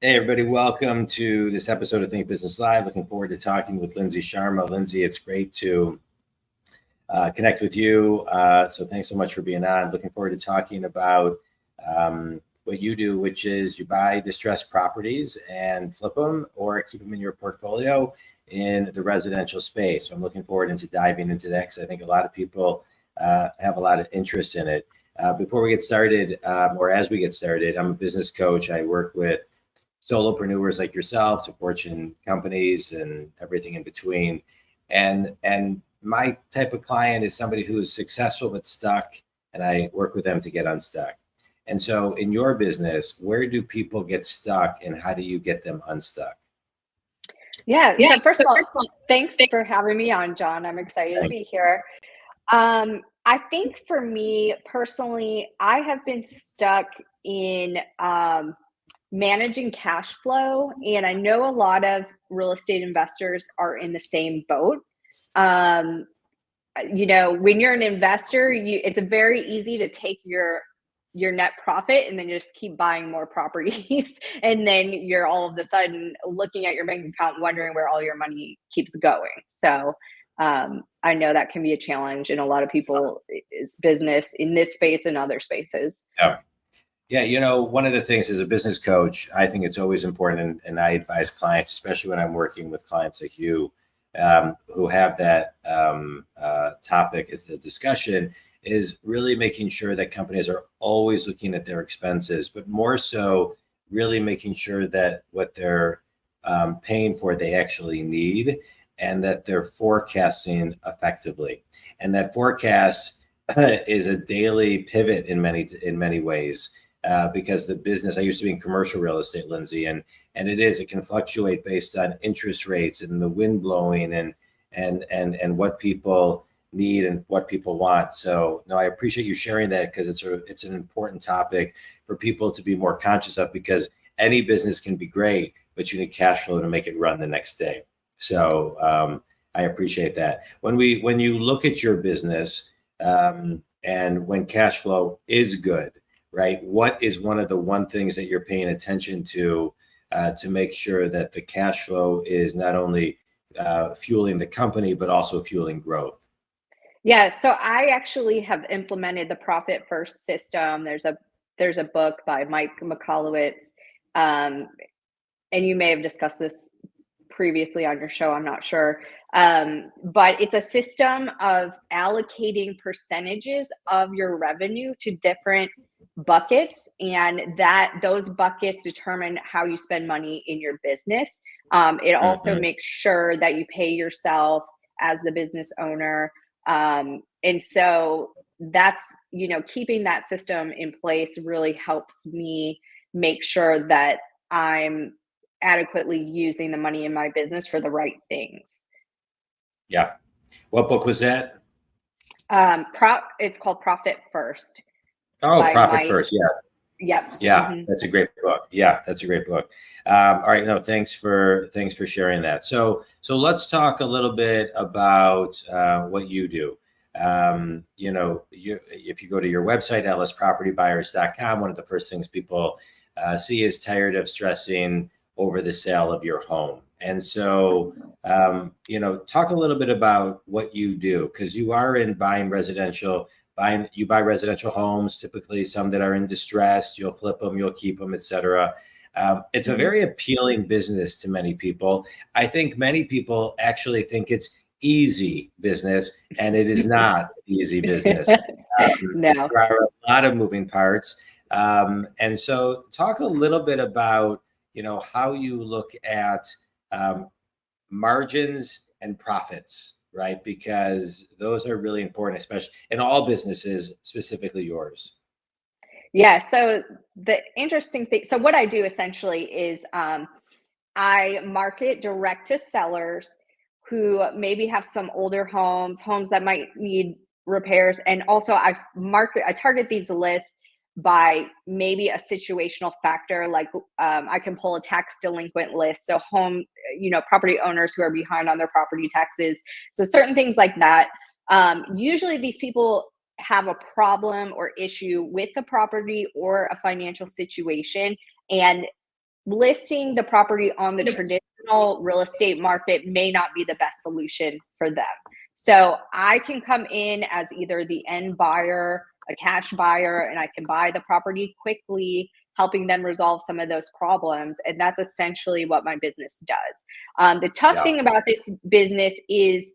Hey, everybody. Welcome to this episode of Think Business Live. Looking forward to talking with Lindsay Sharma. Lindsay, it's great to connect with you. So thanks so much for being on. Looking forward to talking about what you do, which is you buy distressed properties and flip them or keep them in your portfolio in the residential space. So I'm looking forward into diving into that because I think a lot of people have a lot of interest in it. Before we get started, or as we get started, I'm a business coach. I work with solopreneurs like yourself to Fortune companies and everything in between. And my type of client is somebody who is successful but stuck, and I work with them to get unstuck. And so in your business, where do people get stuck and how do you get them unstuck? Yeah. So first of all, thanks for having me on, Jon. I'm excited to be here. I think for me personally, I have been stuck in managing cash flow, and I know a lot of real estate investors are in the same boat. When you're an investor, it's very easy to take your net profit and then just keep buying more properties. And then you're all of a sudden looking at your bank account, wondering where all your money keeps going. So I know that can be a challenge in a lot of people's business in this space and other spaces. Yeah, one of the things as a business coach, I think it's always important, and I advise clients, especially when I'm working with clients like you, who have that topic as the discussion, is really making sure that companies are always looking at their expenses, but more so really making sure that what they're paying for they actually need, and that they're forecasting effectively. And that forecast is a daily pivot in many ways. Because the business, I used to be in commercial real estate, Lindsay, and it can fluctuate based on interest rates and the wind blowing and what people need and what people want. So no, I appreciate you sharing that because it's an important topic for people to be more conscious of, because any business can be great, but you need cash flow to make it run the next day. So I appreciate that. When you look at your business and when cash flow is good, right? What is one things that you're paying attention to make sure that the cash flow is not only fueling the company, but also fueling growth? Yeah, so I actually have implemented the Profit First system. There's a book by Mike McCallowitz, and you may have discussed this previously on your show, I'm not sure. But it's a system of allocating percentages of your revenue to different buckets, and those buckets determine how you spend money in your business. It also makes sure that you pay yourself as the business owner. And so that's, keeping that system in place really helps me make sure that I'm adequately using the money in my business for the right things. Yeah. What book was that? It's called Profit First. Oh, Profit First. Yeah. Yep. Yeah, That's a great book. Yeah, that's a great book. All right, no, thanks for sharing that. So let's talk a little bit about what you do. If you go to your website, lspropertybuyers.com, one of the first things people see is tired of stressing over the sale of your home. And so, talk a little bit about what you do, because you are in buying residential. You buy residential homes, typically some that are in distress. You'll flip them, you'll keep them, etc. It's a very appealing business to many people. I think many people actually think it's easy business, and it is not easy business. No. There are a lot of moving parts. And so talk a little bit about, how you look at margins and profits, right? Because those are really important, especially in all businesses, specifically yours. Yeah. So the interesting thing, so what I do essentially is I market direct to sellers who maybe have some older homes that might need repairs. And also I target these lists by maybe a situational factor, like I can pull a tax delinquent list. So property owners who are behind on their property taxes. So certain things like that. Usually these people have a problem or issue with the property or a financial situation, and listing the property on the traditional real estate market may not be the best solution for them. So I can come in as either the end buyer, a cash buyer, and I can buy the property quickly, helping them resolve some of those problems. And that's essentially what my business does. The tough thing about this business is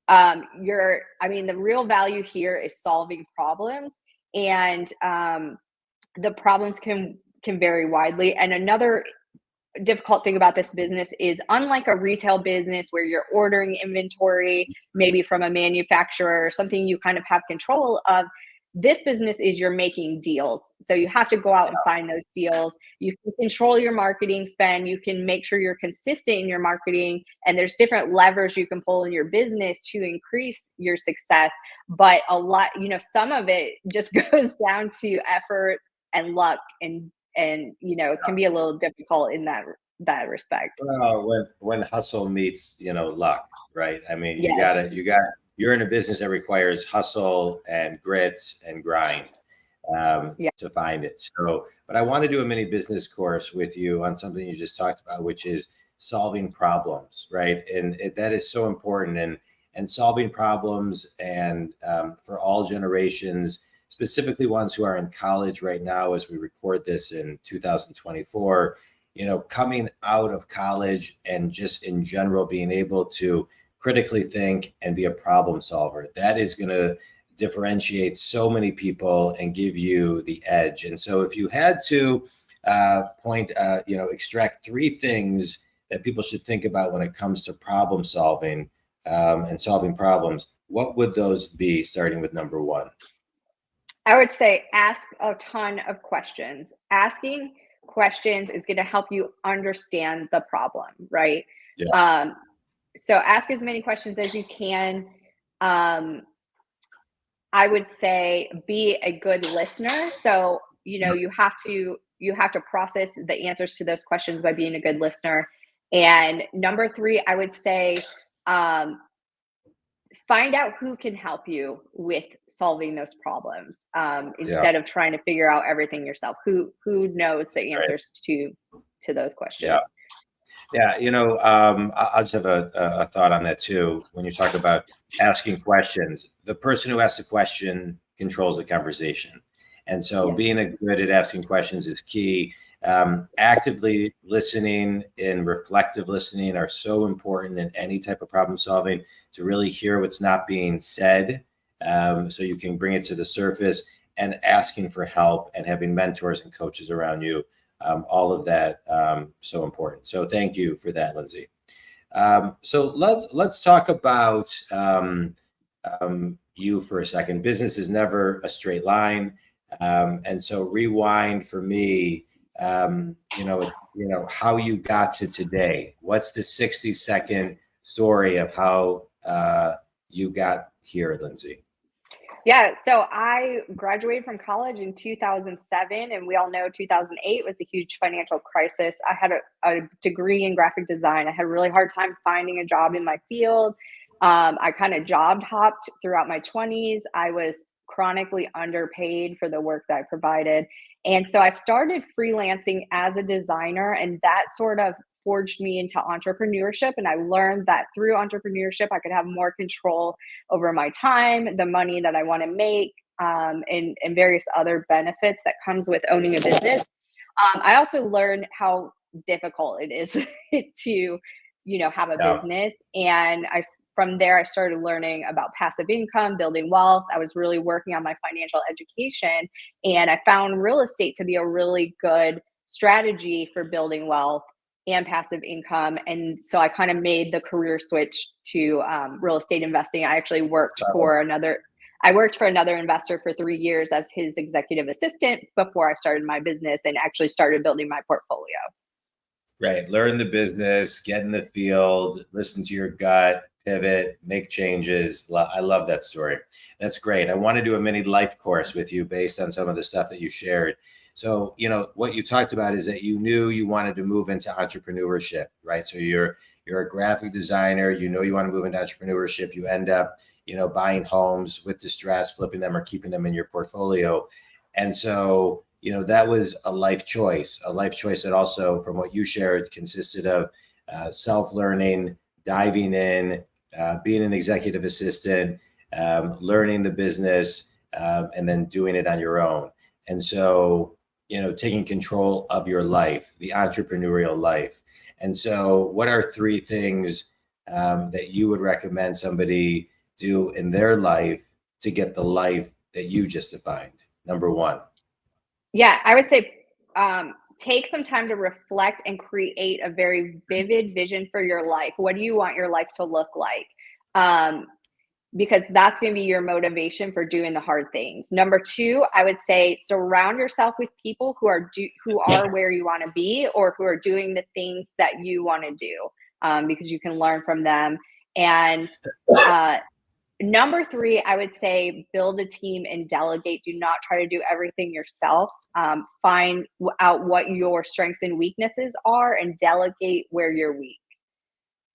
the real value here is solving problems, and the problems can vary widely. And another difficult thing about this business is, unlike a retail business where you're ordering inventory, maybe from a manufacturer or something you kind of have control of, this business is you're making deals. So you have to go out and find those deals. You can control your marketing spend. You can make sure you're consistent in your marketing. And there's different levers you can pull in your business to increase your success. But a lot, some of it just goes down to effort and luck. And it can be a little difficult in that respect. Well, when hustle meets, luck, right? I mean, you're in a business that requires hustle and grit and grind to find it. So, but I want to do a mini business course with you on something you just talked about, which is solving problems, right? And that is so important, and solving problems, and for all generations, specifically ones who are in college right now, as we record this in 2024, coming out of college and just in general being able to critically think and be a problem solver. That is going to differentiate so many people and give you the edge. And so if you had to extract 3 things that people should think about when it comes to problem solving and solving problems, what would those be, starting with number 1? I would say ask a ton of questions. Asking questions is going to help you understand the problem, right? Yeah. So ask as many questions as you can. I would say be a good listener. So, you have to process the answers to those questions by being a good listener. And number 3, I would say, find out who can help you with solving those problems, instead of trying to figure out everything yourself. Who knows the answers to those questions? Yeah, I'll just have a thought on that too. When you talk about asking questions, the person who asks the question controls the conversation. And so being good at asking questions is key. Actively listening and reflective listening are so important in any type of problem solving, to really hear what's not being said, so you can bring it to the surface, and asking for help and having mentors and coaches around you. All of that, so important. So thank you for that, Lindsay. So let's talk about you for a second. Business is never a straight line, and so rewind for me. How you got to today. What's the 60-second story of how you got here, Lindsay? Yeah, so I graduated from college in 2007, and we all know 2008 was a huge financial crisis. I had a degree in graphic design. I had a really hard time finding a job in my field. I kind of job hopped throughout my 20s. I was chronically underpaid for the work that I provided. And so I started freelancing as a designer, and that sort of forged me into entrepreneurship. And I learned that through entrepreneurship, I could have more control over my time, the money that I want to make, and various other benefits that comes with owning a business. I also learned how difficult it is to, have a business. And from there, I started learning about passive income, building wealth. I was really working on my financial education, and I found real estate to be a really good strategy for building wealth and passive income. And so I kind of made the career switch to real estate investing. I actually worked for another investor for 3 years as his executive assistant before I started my business and actually started building my portfolio. Right. Learn the business, get in the field, listen to your gut, pivot, make changes. I love that story. That's great. I want to do a mini life course with you based on some of the stuff that you shared. So, what you talked about is that you knew you wanted to move into entrepreneurship, right? So you're a graphic designer, you want to move into entrepreneurship. You end up, buying homes with distress, flipping them or keeping them in your portfolio. And so, that was a life choice that also, from what you shared, consisted of self-learning, diving in, being an executive assistant, learning the business, and then doing it on your own. And so, taking control of your life, the entrepreneurial life. And so what are 3 things that you would recommend somebody do in their life to get the life that you just defined? Number 1. Yeah, I would say take some time to reflect and create a very vivid vision for your life. What do you want your life to look like? Because that's going to be your motivation for doing the hard things. Number 2, I would say surround yourself with people who are where you want to be, or who are doing the things that you want to do, because you can learn from them. And number 3, I would say build a team and delegate. Do not try to do everything yourself. Find out what your strengths and weaknesses are and delegate where you're weak.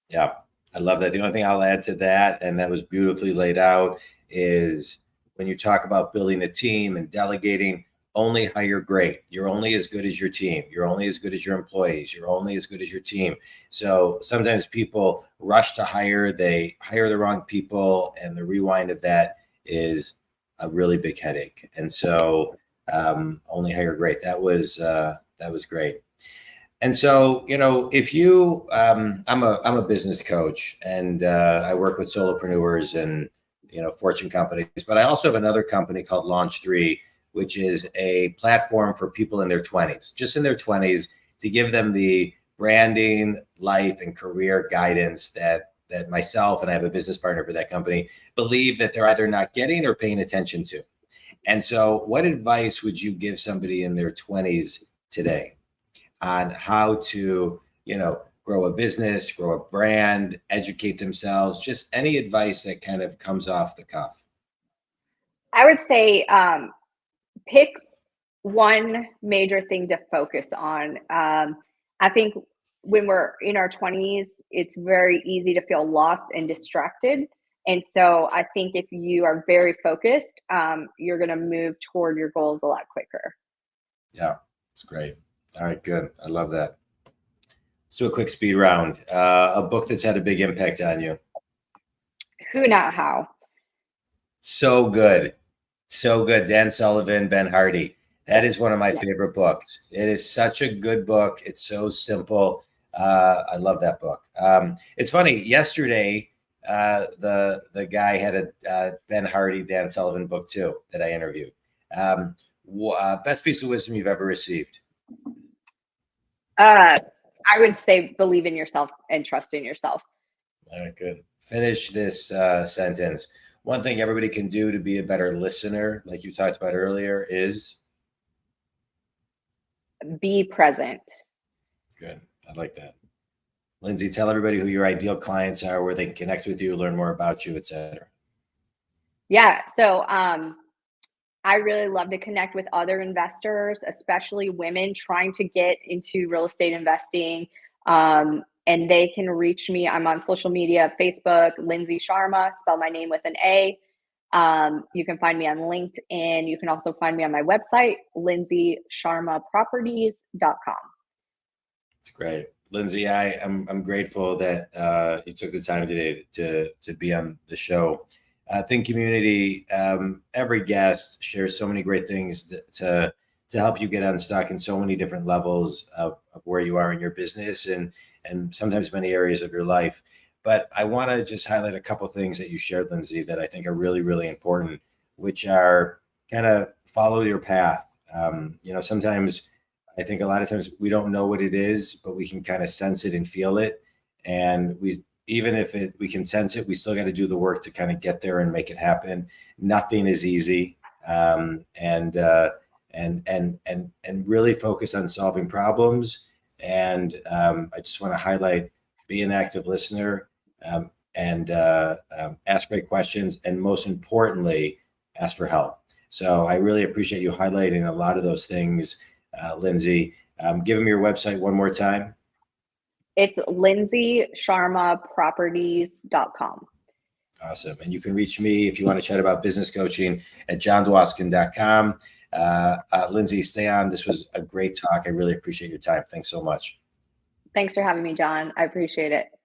Yeah, I love that. The only thing I'll add to that, and that was beautifully laid out, is when you talk about building a team and delegating, only hire great. You're only as good as your team. You're only as good as your employees. You're only as good as your team. So sometimes people rush to hire, they hire the wrong people, and the rewind of that is a really big headache. And so only hire great. That was great. And so, if you, I'm a business coach, and I work with solopreneurs and, Fortune companies, but I also have another company called Launch 3, which is a platform for people in their 20s, just in their 20s, to give them the branding, life, and career guidance that myself, and I have a business partner for that company, believe that they're either not getting or paying attention to. And so what advice would you give somebody in their 20s today on how to, grow a business, grow a brand, educate themselves, just any advice that kind of comes off the cuff? I would say pick one major thing to focus on. I think when we're in our 20s, it's very easy to feel lost and distracted. And so I think if you are very focused, you're going to move toward your goals a lot quicker. Yeah, it's great. All right, good. I love that. Let's do a quick speed round. A book that's had a big impact on you. Who, Not How. So good. So good. Dan Sullivan, Ben Hardy. That is one of my favorite books. It is such a good book. It's so simple. I love that book. It's funny. Yesterday, the guy had a Ben Hardy, Dan Sullivan book too that I interviewed. Best piece of wisdom you've ever received? I would say believe in yourself and trust in yourself. All right, good. Finish this sentence. One thing everybody can do to be a better listener, like you talked about earlier, is be present. Good. I like that. Lindsay, tell everybody who your ideal clients are, where they can connect with you, learn more about you, etc. Yeah. So I really love to connect with other investors, especially women trying to get into real estate investing. And they can reach me. I'm on social media, Facebook, Lindsay Sharma, spell my name with an A. You can find me on LinkedIn. You can also find me on my website, lindsaySharmaproperties.com. It's great. Lindsay, I'm grateful that you took the time today to be on the show. Think Community, every guest shares so many great things to help you get unstuck in so many different levels of where you are in your business and sometimes many areas of your life. But I want to just highlight a couple of things that you shared, Lindsay, that I think are really, really important, which are kind of follow your path. Sometimes I think a lot of times we don't know what it is, but we can kind of sense it and feel it. And even if we can sense it, we still got to do the work to kind of get there and make it happen. Nothing is easy. And really focus on solving problems. And I just want to highlight, be an active listener, and ask great questions. And most importantly, ask for help. So I really appreciate you highlighting a lot of those things, Lindsay. Give them your website one more time. It's lindsaySharmaproperties.com. Awesome. And you can reach me if you want to chat about business coaching at jondwoskin.com. Lindsay, stay on. This was a great talk. I really appreciate your time. Thanks so much. Thanks for having me, John. I appreciate it.